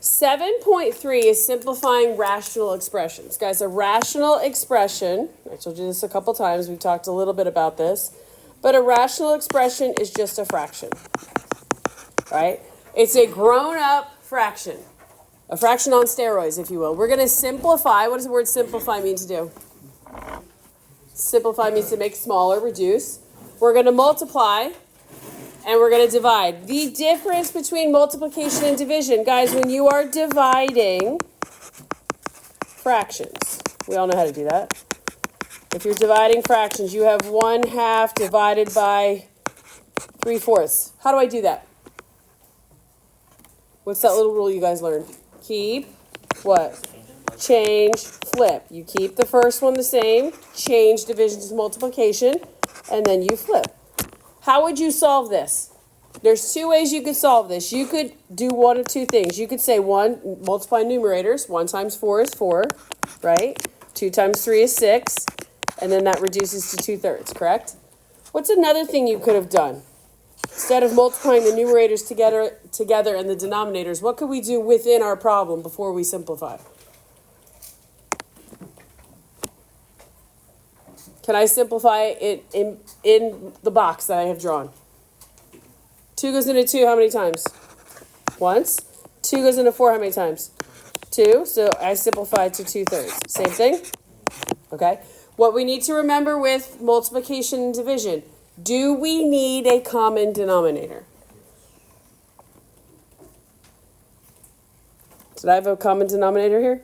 7.3 is simplifying rational expressions. Guys, a rational expression, I told you this a couple times, we've talked a little bit about this, but a rational expression is just a fraction, right? It's a grown-up fraction, a fraction on steroids, if you will. We're going to simplify. What does the word simplify mean to do? Simplify means to make smaller, reduce. We're going to multiply. And we're going to divide. The difference between multiplication and division, guys, when you are dividing fractions, we all know how to do that. If you're dividing fractions, you have 1/2 divided by 3/4. How do I do that? What's that little rule you guys learned? Keep, what? Change, flip. You keep the first one the same, change division to multiplication, and then you flip. How would you solve this? There's two ways you could solve this. You could do one of two things. You could say multiply numerators. 1 times 4 is 4, right? 2 times 3 is 6, and then that reduces to 2/3, correct? What's another thing you could have done? Instead of multiplying the numerators together and the denominators, what could we do within our problem before we simplify? Can I simplify it in the box that I have drawn? 2 goes into 2 how many times? Once. 2 goes into 4 how many times? 2. So I simplify to 2/3. Same thing? Okay. What we need to remember with multiplication and division, do we need a common denominator? Did I have a common denominator here?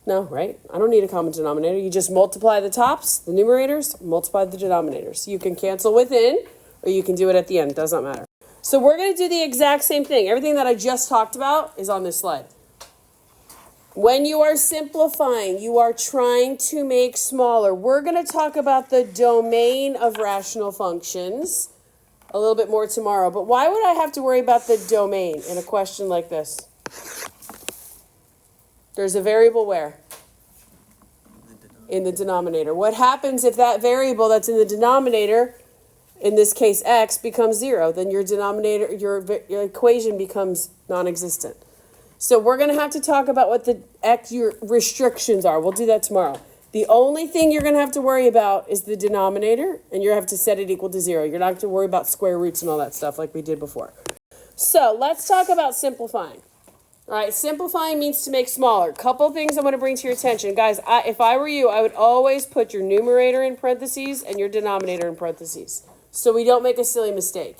No, right? I don't need a common denominator. You just multiply the tops, the numerators, multiply the denominators. You can cancel within, or you can do it at the end. It does not matter. So we're going to do the exact same thing. Everything that I just talked about is on this slide. When you are simplifying, you are trying to make smaller. We're going to talk about the domain of rational functions a little bit more tomorrow. But why would I have to worry about the domain in a question like this? There's a variable where? In the denominator. What happens if that variable that's in the denominator, in this case x, becomes 0? Then your denominator, your equation becomes non-existent. So we're going to have to talk about what your restrictions are. We'll do that tomorrow. The only thing you're going to have to worry about is the denominator, and you have to set it equal to 0. You're not going to worry about square roots and all that stuff like we did before. So let's talk about simplifying. All right, simplifying means to make smaller. Couple things I want to bring to your attention. Guys, if I were you, I would always put your numerator in parentheses and your denominator in parentheses so we don't make a silly mistake.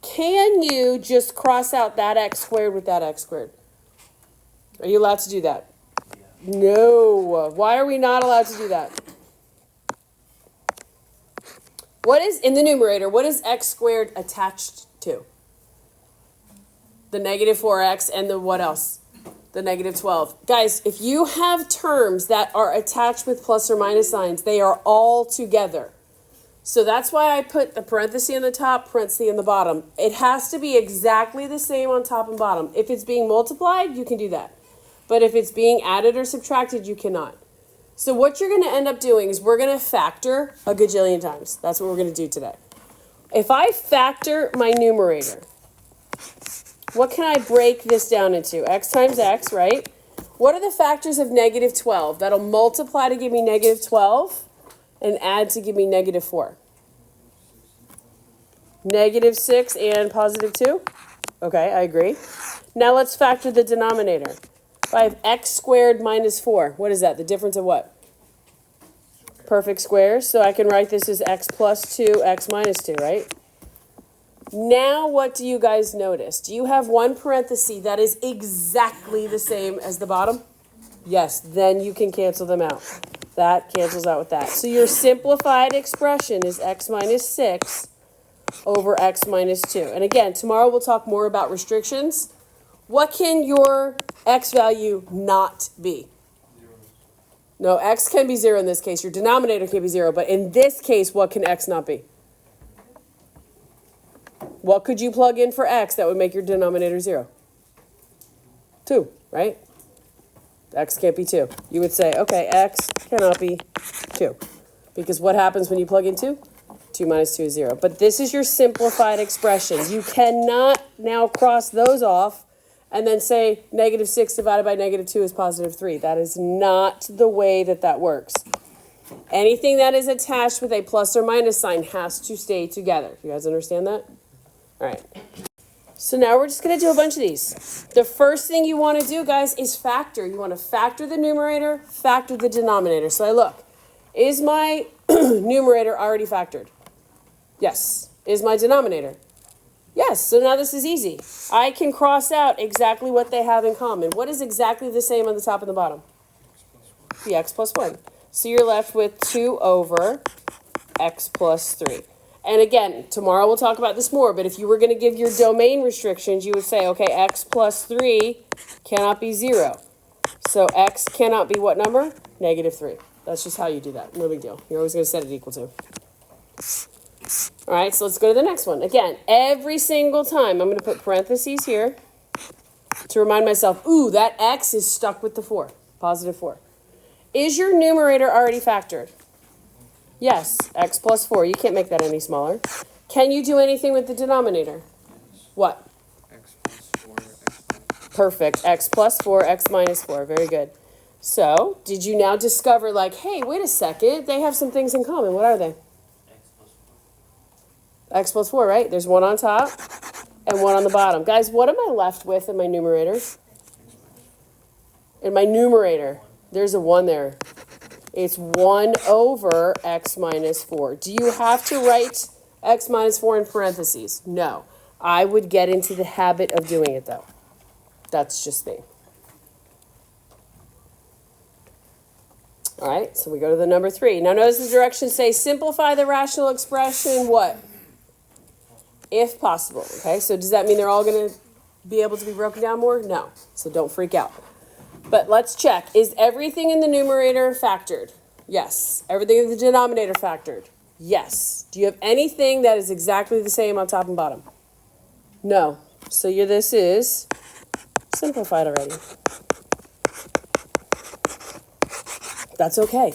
Can you just cross out that x squared with that x squared? Are you allowed to do that? No. Why are we not allowed to do that? What is, in the numerator, what is x squared attached to? The negative 4x and the what else? The negative 12. Guys, if you have terms that are attached with plus or minus signs, they are all together. So that's why I put the parenthesis in the top, parenthesis in the bottom. It has to be exactly the same on top and bottom. If it's being multiplied, you can do that. But if it's being added or subtracted, you cannot. So what you're going to end up doing is we're going to factor a gajillion times. That's what we're going to do today. If I factor my numerator, what can I break this down into? X times x, right? What are the factors of negative 12? That'll multiply to give me negative 12 and add to give me negative 4. Negative 6 and positive 2? Okay, I agree. Now let's factor the denominator. If I have x squared minus 4, what is that? The difference of what? Perfect squares. So I can write this as x plus 2, x minus 2, right? Now what do you guys notice? Do you have one parenthesis that is exactly the same as the bottom? Yes, then you can cancel them out. That cancels out with that. So your simplified expression is x minus 6 over x minus 2. And again, tomorrow we'll talk more about restrictions. What can your x value not be? 0. No, x can be 0 in this case. Your denominator can be 0. But in this case, what can x not be? What could you plug in for x that would make your denominator 0? 2, right? X can't be 2. You would say, okay, x cannot be 2. Because what happens when you plug in 2? 2 minus 2 is 0. But this is your simplified expression. You cannot now cross those off and then say negative 6 divided by negative 2 is positive 3. That is not the way that that works. Anything that is attached with a plus or minus sign has to stay together. You guys understand that? All right. So now we're just going to do a bunch of these. The first thing you want to do, guys, is factor. You want to factor the numerator, factor the denominator. So I look. Is my numerator already factored? Yes. Is my denominator? Yes. So now this is easy. I can cross out exactly what they have in common. What is exactly the same on the top and the bottom? The x plus 1. So you're left with 2 over x plus 3. And again, tomorrow we'll talk about this more, but if you were going to give your domain restrictions, you would say, okay, x plus 3 cannot be 0. So x cannot be what number? Negative 3. That's just how you do that. No big deal. You're always going to set it equal to. All right, so let's go to the next one. Again, every single time I'm going to put parentheses here to remind myself, ooh, that x is stuck with the 4, positive 4. Is your numerator already factored? Yes, x plus 4. You can't make that any smaller. Can you do anything with the denominator? What? X plus 4, x minus 4. Perfect. X plus 4, x minus 4. Very good. So, did you now discover, like, hey, wait a second, they have some things in common. What are they? X plus 4, right? There's one on top and one on the bottom. Guys, what am I left with in my numerator? In my numerator, there's a 1 there. It's 1 over x minus 4. Do you have to write x minus 4 in parentheses? No. I would get into the habit of doing it, though. That's just me. All right, so we go to the number 3. Now notice the directions say simplify the rational expression, what? If possible, okay? So does that mean they're all going to be able to be broken down more? No, so don't freak out. But let's check. Is everything in the numerator factored? Yes. Everything in the denominator factored? Yes. Do you have anything that is exactly the same on top and bottom? No. So this is simplified already. That's okay.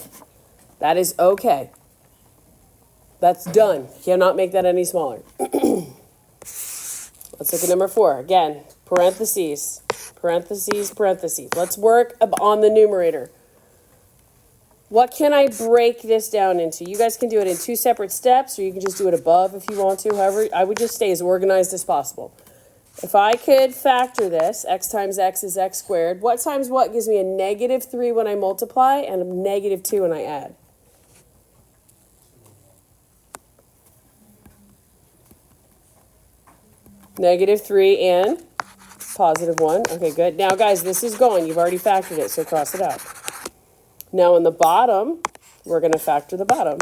That is okay. That's done. Cannot make that any smaller. Let's look at number 4. Again, parentheses, parentheses, parentheses. Let's work on the numerator. What can I break this down into? You guys can do it in 2 separate steps, or you can just do it above if you want to. However, I would just stay as organized as possible. If I could factor this, x times x is x squared. What times what gives me a negative 3 when I multiply and a negative 2 when I add? Negative 3 and positive 1. Okay, good. Now, guys, this is gone. You've already factored it, so cross it out. Now, in the bottom, we're going to factor the bottom.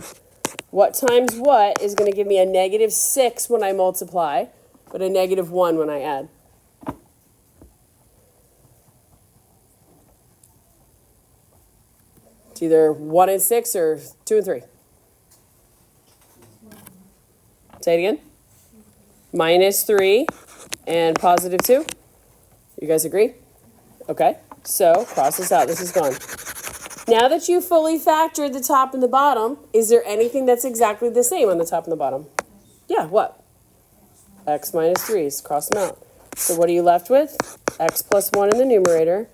What times what is going to give me a negative 6 when I multiply, but a negative 1 when I add? It's either 1 and 6 or 2 and 3. Say it again. Minus 3 and positive 2. You guys agree? Okay, so cross this out. This is gone. Now that you fully factored the top and the bottom, is there anything that's exactly the same on the top and the bottom? Yeah, what? X minus 3's. Cross them out. So what are you left with? X plus 1 in the numerator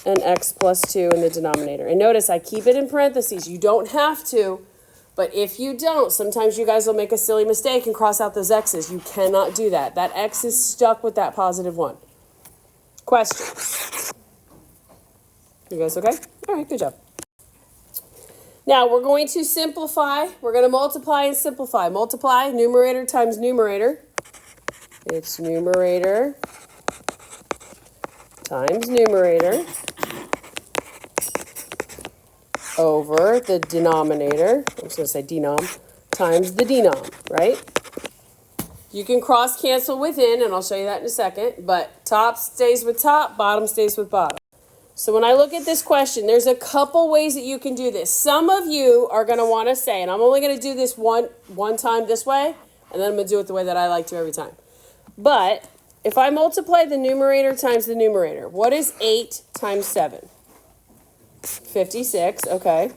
and x plus 2 in the denominator. And notice I keep it in parentheses. You don't have to. But if you don't, sometimes you guys will make a silly mistake and cross out those x's. You cannot do that. That x is stuck with that positive 1. Questions? You guys okay? All right, good job. Now, we're going to simplify. We're going to multiply and simplify. Multiply, numerator times numerator. It's numerator times numerator over the denominator, I'm just going to say denom, times the denom, right? You can cross cancel within, and I'll show you that in a second, but top stays with top, bottom stays with bottom. So when I look at this question, there's a couple ways that you can do this. Some of you are going to want to say, and I'm only going to do this one time this way, and then I'm going to do it the way that I like to every time. But if I multiply the numerator times the numerator, what is 8 times 7? 56, okay.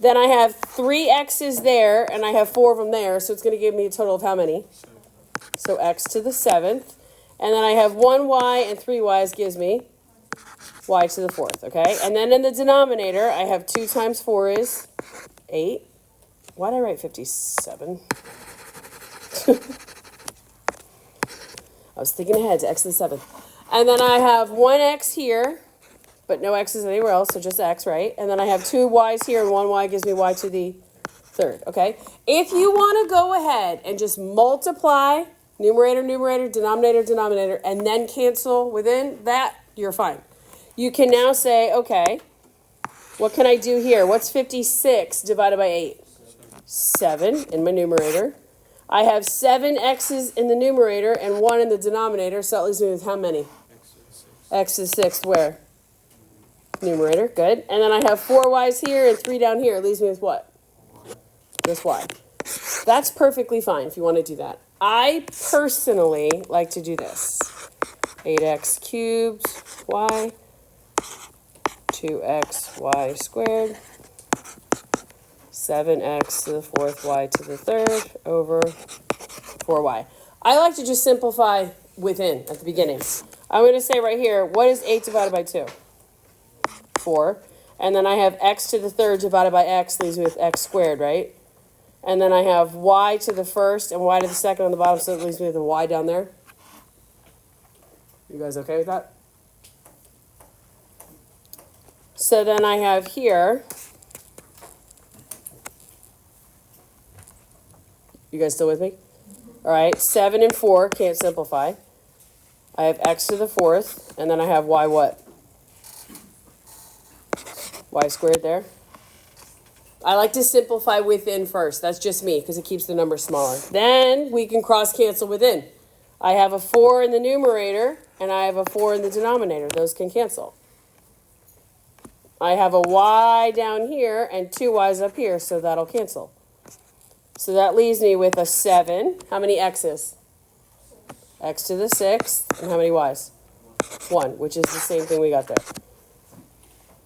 Then I have 3 x's there, and I have 4 of them there, so it's going to give me a total of how many? So x to the 7th. And then I have 1y and 3y's gives me y to the 4th, okay? And then in the denominator, I have 2 times 4 is 8. Why did I write 57? I was thinking ahead to x to the 7th. And then I have 1x here, but no x's anywhere else, so just x, right? And then I have 2 y's here, and 1y gives me y to the 3rd, okay? If you want to go ahead and just multiply numerator, numerator, denominator, denominator, and then cancel within that, you're fine. You can now say, okay, what can I do here? What's 56 divided by 8? 7 in my numerator. I have 7 x's in the numerator and 1 in the denominator, so that leaves me with how many? X to the 6th where? Numerator, good. And then I have 4 y's here and 3 down here. It leaves me with what? Just y. That's perfectly fine if you want to do that. I personally like to do this. 8x cubed y, 2xy squared, 7x to the 4th y to the 3rd over 4y. I like to just simplify within at the beginning. I'm going to say right here, what is 8 divided by 2? 4. And then I have x to the 3rd divided by x leaves me with x squared, right? And then I have y to the 1st and y to the 2nd on the bottom, so it leaves me with a y down there. You guys okay with that? So then I have here, you guys still with me? All right, 7 and 4 can't simplify. I have x to the 4th, and then I have y what? Y squared there. I like to simplify within first. That's just me, because it keeps the number smaller. Then we can cross cancel within. I have a 4 in the numerator, and I have a 4 in the denominator. Those can cancel. I have a y down here and 2 y's up here, so that'll cancel. So that leaves me with a 7. How many x's? X to the 6th. And how many y's? 1, which is the same thing we got there.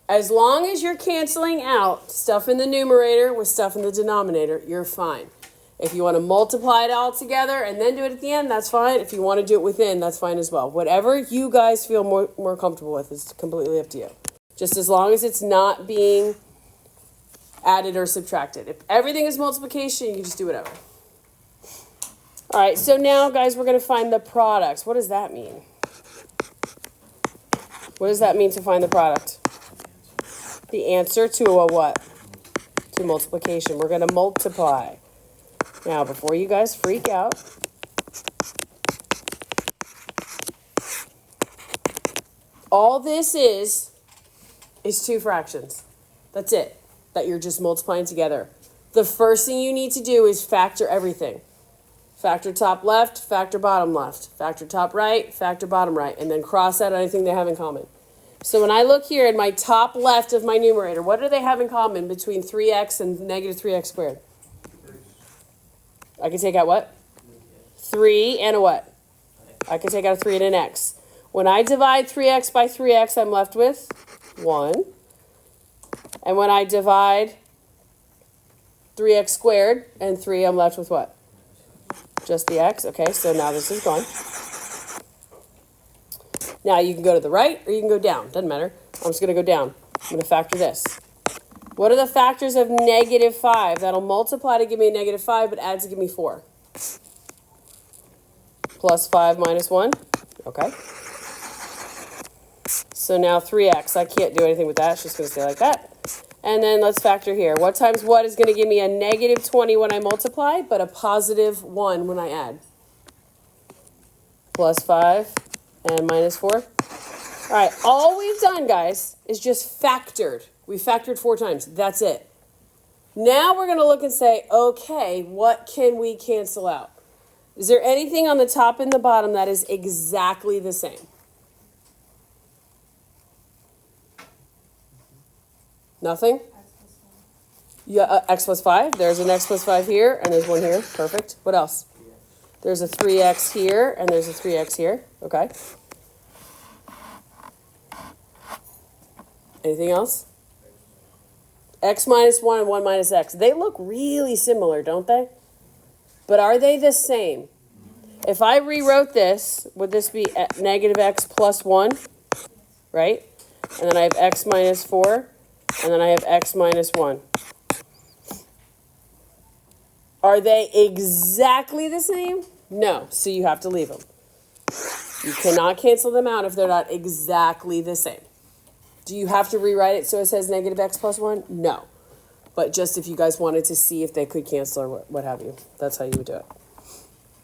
As long as you're canceling out stuff in the numerator with stuff in the denominator, you're fine. If you want to multiply it all together and then do it at the end, that's fine. If you want to do it within, that's fine as well. Whatever you guys feel more comfortable with is completely up to you. Just as long as it's not being added or subtracted. If everything is multiplication, you can just do whatever. All right, so now, guys, we're going to find the products. What does that mean? What does that mean to find the product? The answer to a what? To multiplication. We're going to multiply. Now, before you guys freak out, all this is 2 fractions. That's it. That you're just multiplying together. The first thing you need to do is factor everything. Factor top left, factor bottom left. Factor top right, factor bottom right. And then cross out anything they have in common. So when I look here in my top left of my numerator, what do they have in common between 3x and negative 3x squared? I can take out what? 3 and a what? I can take out a 3 and an x. When I divide 3x by 3x, I'm left with 1. And when I divide 3x squared and 3, I'm left with what? Just the x. Okay, so now this is gone. Now you can go to the right or you can go down. Doesn't matter. I'm just going to go down. I'm going to factor this. What are the factors of negative 5? That'll multiply to give me a negative 5, but add to give me 4. Plus 5 minus 1. Okay. So now 3x. I can't do anything with that. It's just going to stay like that. And then let's factor here. What times what is going to give me a negative 20 when I multiply, but a positive 1 when I add? Plus 5 and minus 4. All right, all we've done, guys, is just factored. We factored 4 times. That's it. Now we're going to look and say, okay, what can we cancel out? Is there anything on the top and the bottom that is exactly the same? Nothing? Yeah, x plus 5. There's an x plus 5 here, and there's one here. Perfect. What else? There's a 3x here, and there's a 3x here. Okay. Anything else? X minus 1 and 1 minus x. They look really similar, don't they? But are they the same? if I rewrote this, would this be negative x plus 1, right? And then I have x minus 4, and then I have x minus 1. Are they exactly the same? No, so you have to leave them. You cannot cancel them out if they're not exactly the same. Do you have to rewrite it so it says negative x plus 1? No. But just if you guys wanted to see if they could cancel or what have you. That's how you would do it.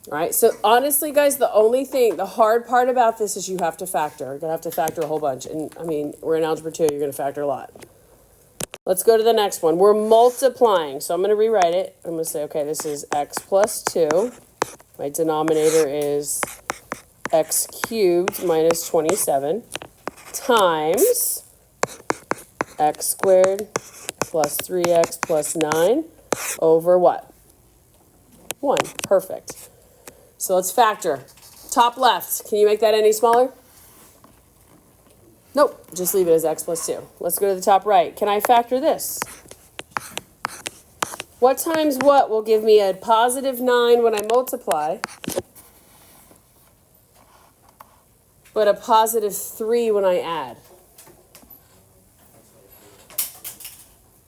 All right, so honestly, guys, the hard part about this is you have to factor. You're going to have to factor a whole bunch. And, I mean, we're in Algebra 2. You're going to factor a lot. Let's go to the next one. We're multiplying. So I'm going to rewrite it. I'm going to say, okay, this is x plus 2. My denominator is x cubed minus 27 times x squared plus 3x plus 9 over what? 1. Perfect. So let's factor. Top left. Can you make that any smaller? Nope. Just leave it as x plus 2. Let's go to the top right. Can I factor this? What times what will give me a positive 9 when I multiply, but a positive 3 when I add?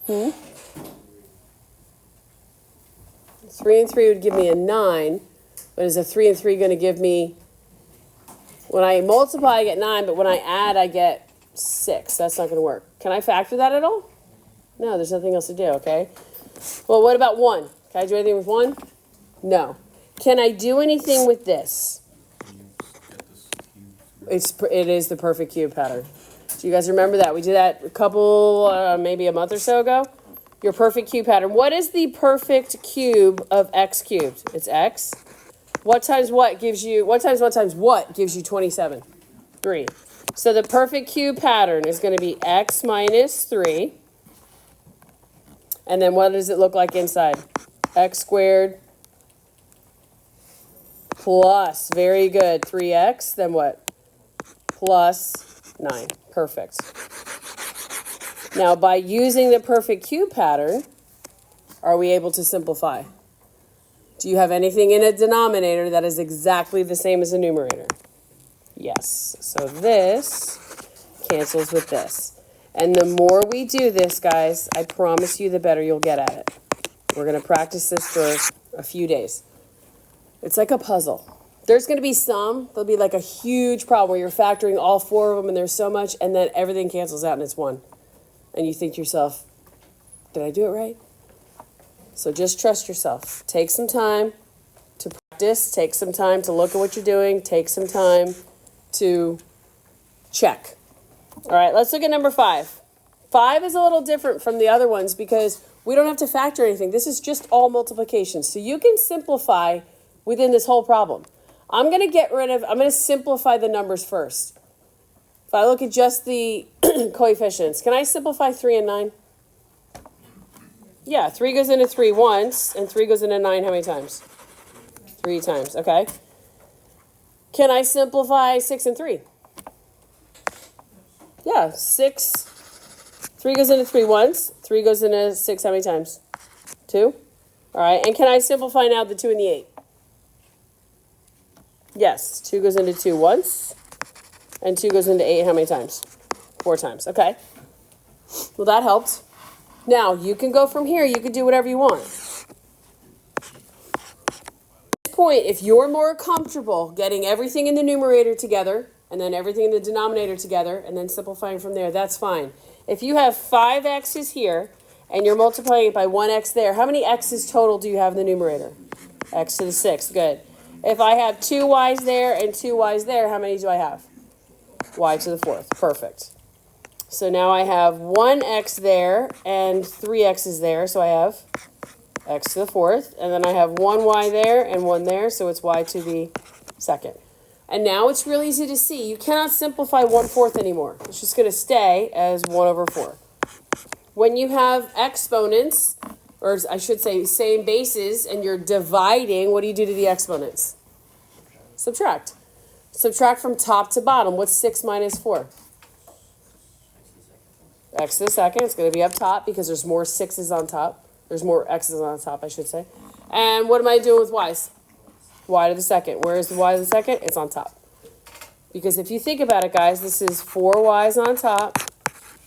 3 and 3 would give me a 9, but is a 3 and 3 going to give me, when I multiply I get 9, but when I add I get 6. That's not going to work. Can I factor that at all? No, there's nothing else to do, okay? Well, what about 1? Can I do anything with 1? No. Can I do anything with this? It is the perfect cube pattern. Do you guys remember that? We did that a couple, maybe a month or so ago. Your perfect cube pattern. What is the perfect cube of x cubed? It's x. What times what gives you, what times what gives you 27? 3. So the perfect cube pattern is going to be x minus 3. And then what does it look like inside? X squared plus, very good, 3x. Then what? Plus 9. Perfect. Now, by using the perfect cube pattern, are we able to simplify? Do you have anything in a denominator that is exactly the same as a numerator? Yes. So this cancels with this. And the more we do this, guys, I promise you the better you'll get at it. We're going to practice this for a few days. It's like a puzzle. There's going to be there'll be like a huge problem where you're factoring all 4 of them and there's so much, and then everything cancels out and it's 1. And you think to yourself, did I do it right? So just trust yourself. Take some time to practice. Take some time to look at what you're doing. Take some time to check. All right, let's look at number 5. 5 is a little different from the other ones because we don't have to factor anything. This is just all multiplication. So you can simplify within this whole problem. I'm going to simplify the numbers first. If I look at just the coefficients, can I simplify 3 and 9? Yeah, 3 goes into 3 once, and 3 goes into 9 how many times? 3 times, okay. Can I simplify 6 and 3? Yeah, 3 goes into 3 once, 3 goes into 6 how many times? 2? All right, and can I simplify now the 2 and the 8? Yes, 2 goes into 2 once, and 2 goes into 8 how many times? 4 times, okay. Well, that helped. Now, you can go from here. You can do whatever you want. At this point, if you're more comfortable getting everything in the numerator together, and then everything in the denominator together, and then simplifying from there, that's fine. If you have 5 x's here, and you're multiplying it by 1 x there, how many x's total do you have in the numerator? X to the 6th, good. If I have 2 y's there and 2 y's there, how many do I have? Y to the 4th, perfect. So now I have 1 x there and 3 x's there, so I have x to the 4th. And then I have 1 y there and 1 there, so it's y to the 2nd. And now it's real easy to see. You cannot simplify 1/4 anymore. It's just going to stay as 1/4. When you have exponents, or I should say same bases, and you're dividing, what do you do to the exponents? Subtract. Subtract from top to bottom. What's 6 minus 4? X to the 2nd. It's going to be up top because there's more 6's on top. There's more x's on top, I should say. And what am I doing with y's? y to the second. Where is the y to the second? It's on top. Because if you think about it, guys, this is 4 y's on top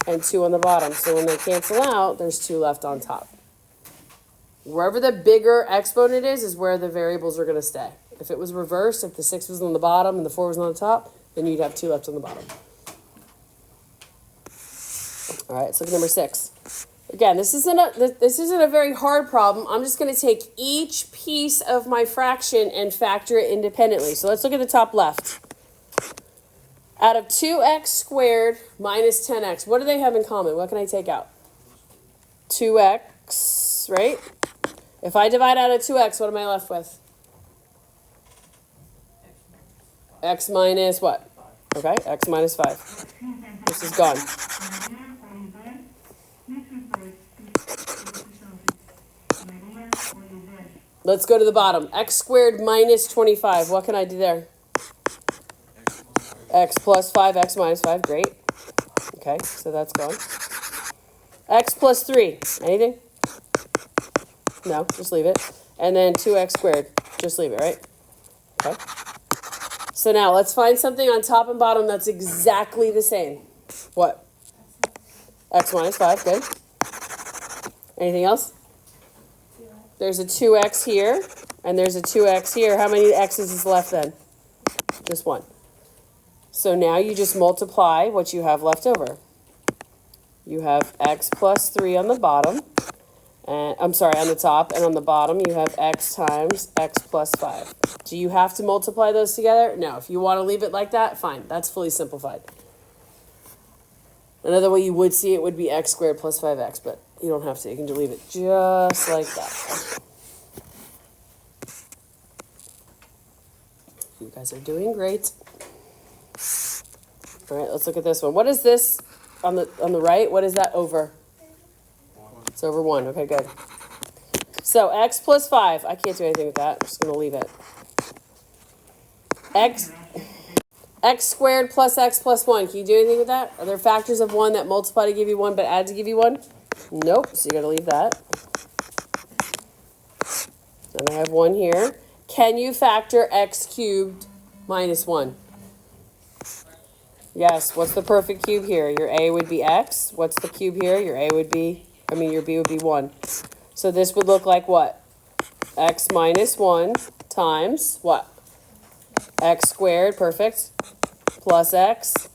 and 2 on the bottom. So when they cancel out, there's 2 left on top. Wherever the bigger exponent is where the variables are going to stay. If it was reversed, if the 6 was on the bottom and the 4 was on the top, then you'd have 2 left on the bottom. All right, let's look at number 6. Again, this isn't a very hard problem. I'm just going to take each piece of my fraction and factor it independently. So let's look at the top left. Out of 2x squared minus 10x, what do they have in common? What can I take out? 2x, right? If I divide out of 2x, what am I left with? X minus what? Okay, x minus 5. This is gone. Let's go to the bottom. X squared minus 25. What can I do there? X plus 5, x minus 5. Great. Okay, so that's gone. X plus 3. Anything? No, just leave it. And then 2x squared. Just leave it, right? Okay. So now let's find something on top and bottom that's exactly the same. What? X minus 5. Good. Anything else? There's a 2x here, and there's a 2x here. How many x's is left then? Just 1. So now you just multiply what you have left over. You have x plus 3 on the bottom, and on the top, and on the bottom you have x times x plus 5. Do you have to multiply those together? No. If you want to leave it like that, fine. That's fully simplified. Another way you would see it would be x squared plus 5x, but you don't have to. You can just leave it just like that. You guys are doing great. All right, let's look at this one. What is this on the right? What is that over? 1. It's over 1. Okay, good. So x plus 5. I can't do anything with that. I'm just going to leave it. X squared plus x plus 1. Can you do anything with that? Are there factors of 1 that multiply to give you 1 but add to give you 1? Nope. So you got to leave that. And I have 1 here. Can you factor x cubed minus 1? Yes. What's the perfect cube here? Your a would be x. What's the cube here? Your b would be 1. So this would look like what? X minus 1 times what? X squared, perfect, plus x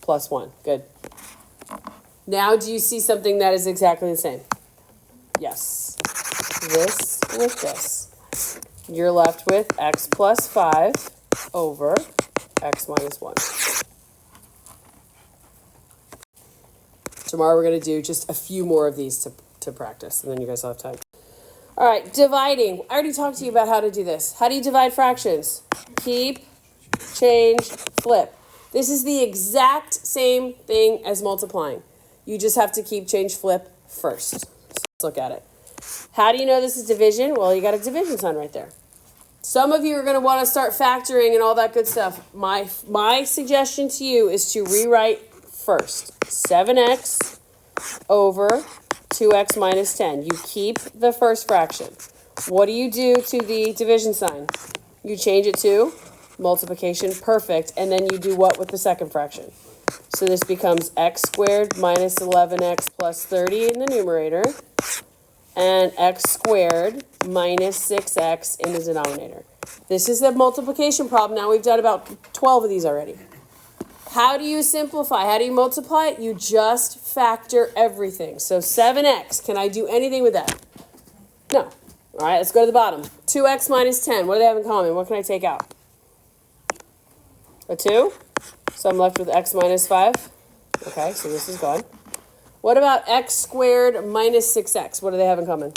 plus 1. Good. Now do you see something that is exactly the same? Yes. This with this. You're left with x plus 5 over x minus 1. Tomorrow we're going to do just a few more of these to practice, and then you guys will have time. All right, dividing. I already talked to you about how to do this. How do you divide fractions? Keep, change, flip. This is the exact same thing as multiplying. You just have to keep, change, flip first. So let's look at it. How do you know this is division? Well, you got a division sign right there. Some of you are going to want to start factoring and all that good stuff. My suggestion to you is to rewrite first. 7x over 2x minus 10. You keep the first fraction. What do you do to the division sign? You change it to multiplication, perfect, and then you do what with the second fraction? So this becomes x squared minus 11x plus 30 in the numerator, and x squared minus 6x in the denominator. This is a multiplication problem. Now we've done about 12 of these already. How do you simplify? How do you multiply it? You just factor everything. So 7x, can I do anything with that? No. All right, let's go to the bottom. 2x minus 10, what do they have in common? What can I take out? A 2. So I'm left with x minus 5. Okay, so this is gone. What about x squared minus 6x? What do they have in common?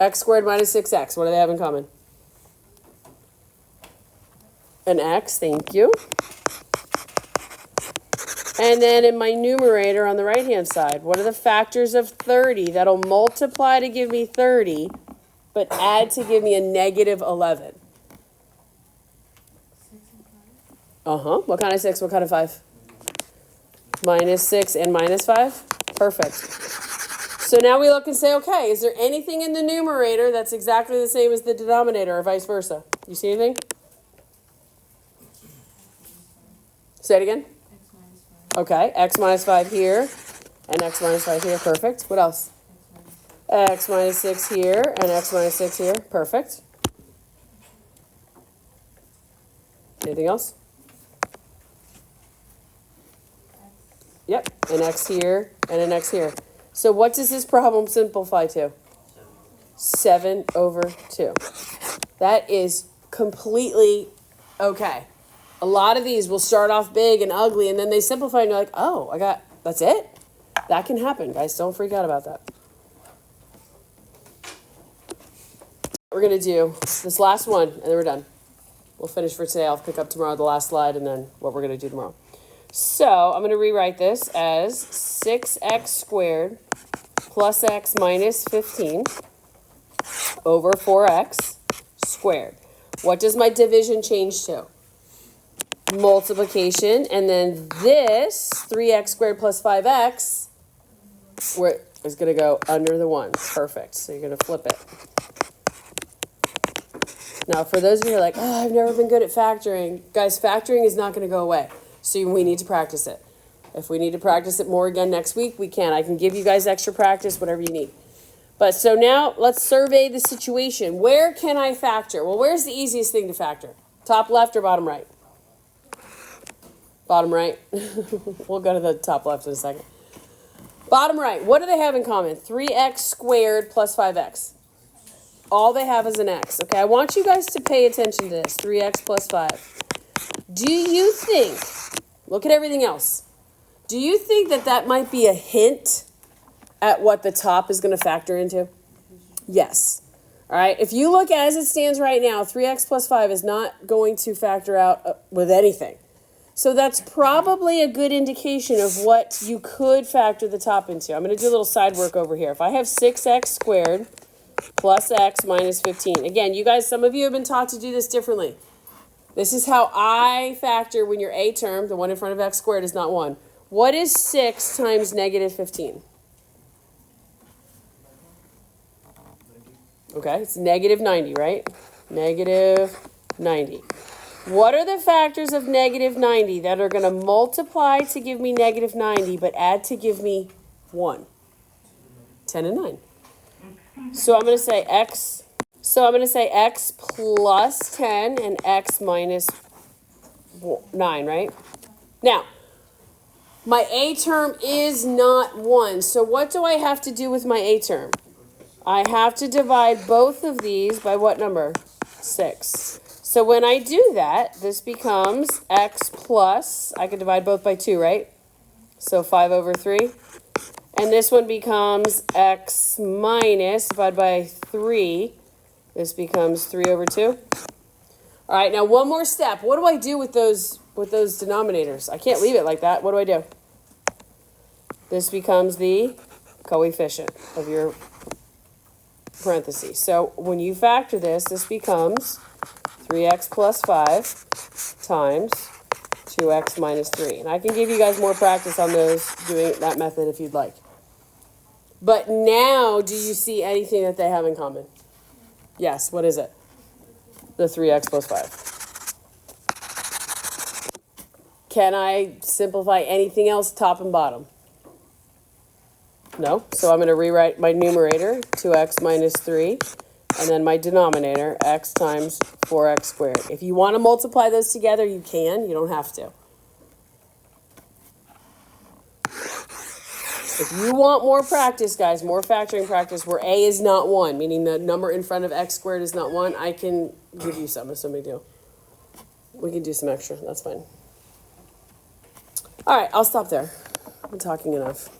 X squared minus 6x, what do they have in common? An x, thank you. And then in my numerator on the right-hand side, what are the factors of 30 that'll multiply to give me 30, but add to give me a negative 11? What kind of 6? What kind of 5? Minus 6 and minus 5? Perfect. So now we look and say, okay, is there anything in the numerator that's exactly the same as the denominator or vice versa? You see anything? Say it again. Okay, x minus 5 here and x minus 5 here. Perfect. What else? X minus 6 here and x minus 6 here. Perfect. Anything else? Yep, an x here and an x here. So what does this problem simplify to? 7 over 2. That is completely okay. A lot of these will start off big and ugly, and then they simplify, and you're like, oh, that's it? That can happen, guys. Don't freak out about that. We're going to do this last one, and then we're done. We'll finish for today. I'll pick up tomorrow the last slide, and then what we're going to do tomorrow. So I'm going to rewrite this as 6x squared plus x minus 15 over 4x squared. What does my division change to? Multiplication, and then this 3x squared plus 5x is going to go under the 1. Perfect. So you're going to flip it. Now, for those of you who are like, oh, I've never been good at factoring, guys, factoring is not going to go away. So we need to practice it. If we need to practice it more again next week, we can. I can give you guys extra practice, whatever you need. But so now let's survey the situation. Where can I factor? Well, where's the easiest thing to factor? Top left or bottom right? Bottom right. We'll go to the top left in a second. Bottom right. What do they have in common? 3x squared plus 5x. All they have is an x. Okay, I want you guys to pay attention to this. 3x plus 5. Do you think, look at everything else. Do you think that might be a hint at what the top is going to factor into? Yes. All right, if you look as it stands right now, 3x plus 5 is not going to factor out with anything. So that's probably a good indication of what you could factor the top into. I'm going to do a little side work over here. If I have 6x squared plus x minus 15. Again, you guys, some of you have been taught to do this differently. This is how I factor when your a term, the one in front of x squared, is not 1. What is 6 times negative 15? Okay, it's negative 90, right? Negative 90. What are the factors of negative 90 that are going to multiply to give me negative 90 but add to give me 1? 10 and 9. So I'm going to say x. So I'm going to say x plus 10 and x minus 9, right? Now, my a term is not 1. So what do I have to do with my a term? I have to divide both of these by what number? 6. So when I do that, this becomes x plus, I can divide both by 2, right? So 5 over 3. And this one becomes x minus, divided by 3. This becomes 3 over 2. All right, now one more step. What do I do with those denominators? I can't leave it like that. What do I do? This becomes the coefficient of your parentheses. So when you factor this, this becomes 3x plus 5 times 2x minus 3. And I can give you guys more practice on those, doing that method if you'd like. But now, do you see anything that they have in common? Yes, what is it? The 3x plus 5. Can I simplify anything else top and bottom? No. So I'm going to rewrite my numerator, 2x minus 3, and then my denominator, x times 4x squared. If you want to multiply those together, you can. You don't have to. If you want more practice, guys, more factoring practice where a is not 1, meaning the number in front of x squared is not 1, I can give you some. It's no big deal. We can do some extra. That's fine. All right, I'll stop there. I'm talking enough.